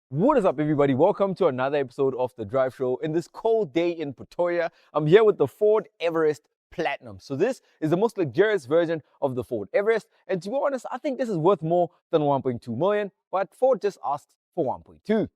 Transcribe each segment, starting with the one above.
What is up, everybody? Welcome to another episode of The Drive Show. In this cold day in Pretoria, I'm here with the Ford Everest Platinum. So this is the most luxurious version of the Ford Everest. And to be honest, I think this is worth more than 1.2 million, but Ford just asks for 1.2.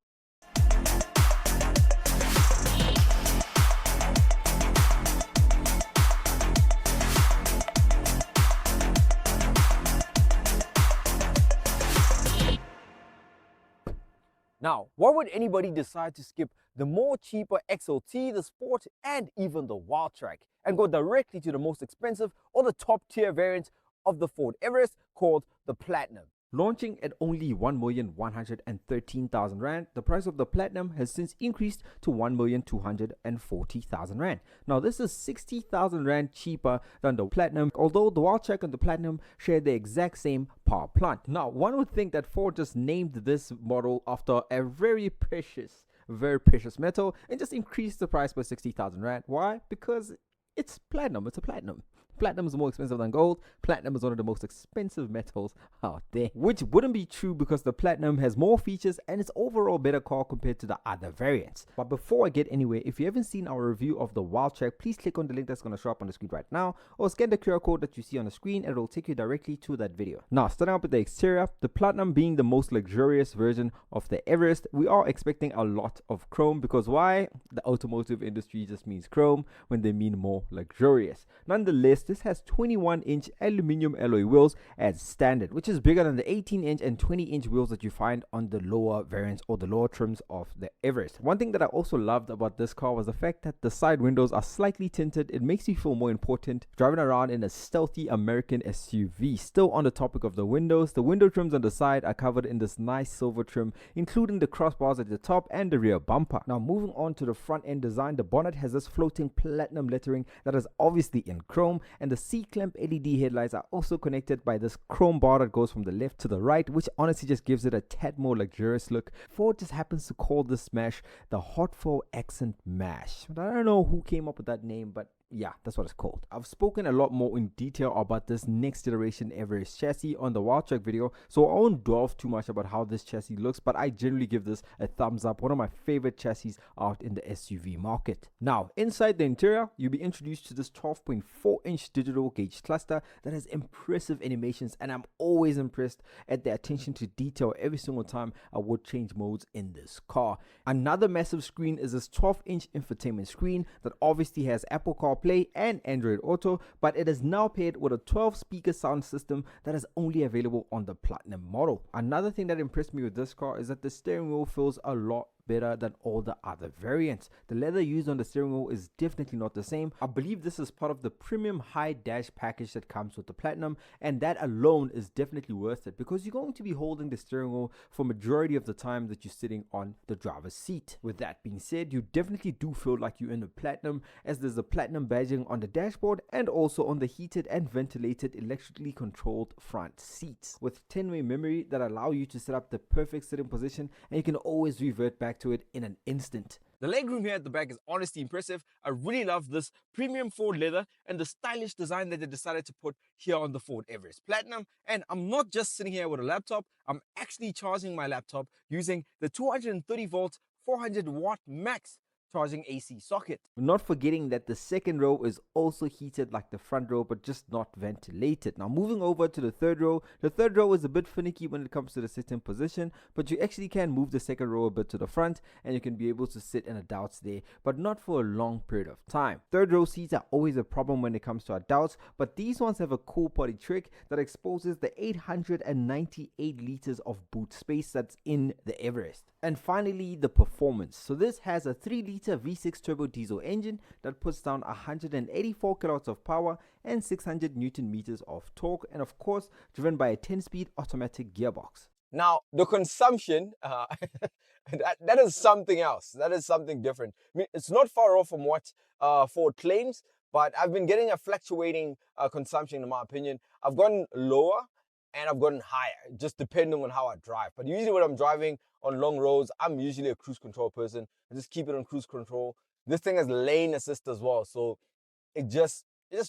Now, why would anybody decide to skip the more cheaper XLT, the Sport, and even the Wildtrak and go directly to the most expensive or the top tier variant of the Ford Everest called the Platinum? Launching at only 1,113,000 Rand, the price of the Platinum has since increased to 1,240,000 Rand. Now, this is 60,000 Rand cheaper than the Platinum, although the Wildtrak and the Platinum share the exact same power plant. Now, one would think that Ford just named this model after a very precious metal and just increased the price by 60,000 Rand. Why? Because it's platinum. It's a platinum. Platinum is more expensive than gold. Platinum is one of the most expensive metals out there, which wouldn't be true because the Platinum has more features and it's overall better car compared to the other variants. But before I get anywhere, if you haven't seen our review of the Wildtrak, please click on the link that's going to show up on the screen right now, or scan the QR code that you see on the screen and it will take you directly to that video. Now, starting out with the exterior, the Platinum being the most luxurious version of the Everest, we are expecting a lot of chrome because why? The automotive industry just means chrome when they mean more luxurious. Nonetheless, this has 21-inch aluminum alloy wheels as standard, which is bigger than the 18-inch and 20-inch wheels that you find on the lower variants or the lower trims of the Everest. One thing that I also loved about this car was the fact that the side windows are slightly tinted. It makes you feel more important driving around in a stealthy American SUV. Still on the topic of the windows, the window trims on the side are covered in this nice silver trim, including the crossbars at the top and the rear bumper. Now, moving on to the front end design, the bonnet has this floating platinum lettering that is obviously in chrome, and the C-clamp LED headlights are also connected by this chrome bar that goes from the left to the right, which honestly just gives it a tad more luxurious look. Ford just happens to call this mesh the Hot Foil Accent Mesh. I don't know who came up with that name, but yeah, that's what it's called. I've spoken a lot more in detail about this next generation Everest chassis on the Wildtrak video, so I won't delve too much about how this chassis looks, but I generally give this a thumbs up. One of my favorite chassis out in the SUV market. Now, inside the interior, you'll be introduced to this 12.4-inch digital gauge cluster that has impressive animations, and I'm always impressed at the attention to detail every single time I would change modes in this car. Another massive screen is this 12-inch infotainment screen that obviously has Apple CarPlay and Android Auto, but it is now paired with a 12-speaker sound system that is only available on the Platinum model. Another thing that impressed me with this car is that the steering wheel feels a lot better than all the other variants. The leather used on the steering wheel is definitely not the same. I believe this is part of the premium high dash package that comes with the Platinum, and that alone is definitely worth it because you're going to be holding the steering wheel for majority of the time that you're sitting on the driver's seat. With that being said, you definitely do feel like you're in a Platinum, as there's a Platinum badging on the dashboard and also on the heated and ventilated electrically controlled front seats with 10-way memory that allow you to set up the perfect sitting position, and you can always revert back to it in an instant. The legroom here at the back is honestly impressive. I really love this premium Ford leather and the stylish design that they decided to put here on the Ford Everest Platinum. And I'm not just sitting here with a laptop, I'm actually charging my laptop using the 230 volt 400 watt max charging AC socket. Not forgetting that the second row is also heated like the front row, but just not ventilated. Now, moving over to the third row is a bit finicky when it comes to the sitting position, but you actually can move the second row a bit to the front and you can be able to sit in adults there, but not for a long period of time. Third row seats are always a problem when it comes to adults, but these ones have a cool party trick that exposes the 898 liters of boot space that's in the Everest. And finally, the performance. So this has a 3-liter V6 turbo diesel engine that puts down 184 kilowatts of power and 600 Newton meters of torque, and of course driven by a 10-speed automatic gearbox. Now, the consumption, that is something else. That is something different. I mean, it's not far off from what Ford claims, but I've been getting a fluctuating consumption in my opinion. I've gotten lower and I've gotten higher, just depending on how I drive. But usually when I'm driving on long roads, I'm usually a cruise control person. I just keep it on cruise control. This thing has lane assist as well, so it just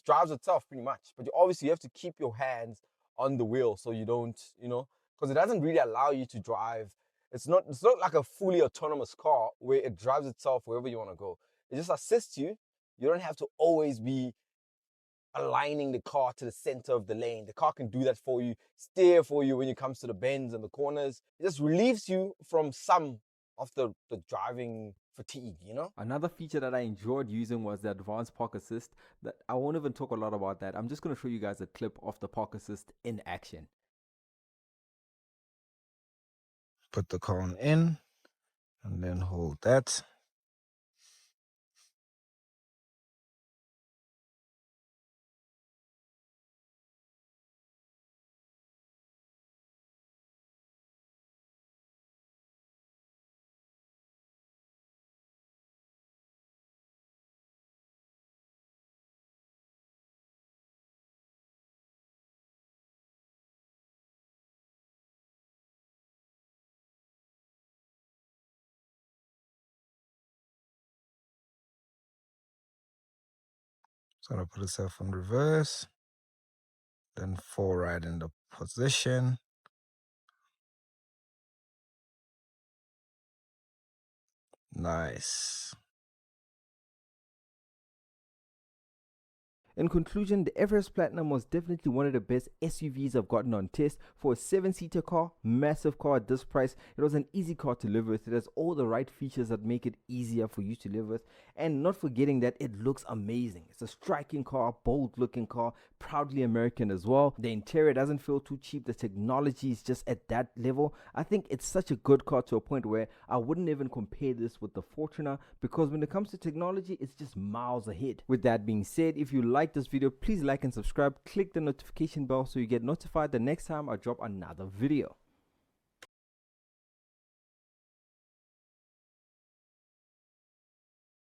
drives itself pretty much. But you have to keep your hands on the wheel so you don't, because it doesn't really allow you to drive It's not like a fully autonomous car where it drives itself wherever you want to go. It just assists you. You don't have to always be aligning the car to the center of the lane. The car can do that for you, steer for you when it comes to the bends and the corners. It just relieves you from some of the driving fatigue, you know? Another feature that I enjoyed using was the advanced park assist. That I won't even talk a lot about that. I'm just going to show you guys a clip of the park assist in action. Put the cone in and then hold that. So I'm gonna put itself in reverse, then fall right into position. Nice. In conclusion, the Everest Platinum was definitely one of the best SUVs I've gotten on test. For a 7-seater car, massive car at this price, it was an easy car to live with. It has all the right features that make it easier for you to live with, and not forgetting that it looks amazing. It's a striking car, bold looking car, proudly American as well. The interior doesn't feel too cheap. The technology is just at that level. I think it's such a good car to a point where I wouldn't even compare this with the Fortuner, because when it comes to technology, it's just miles ahead. With that being said, if you like this video, please like and subscribe. Click the notification bell so you get notified the next time I drop another video.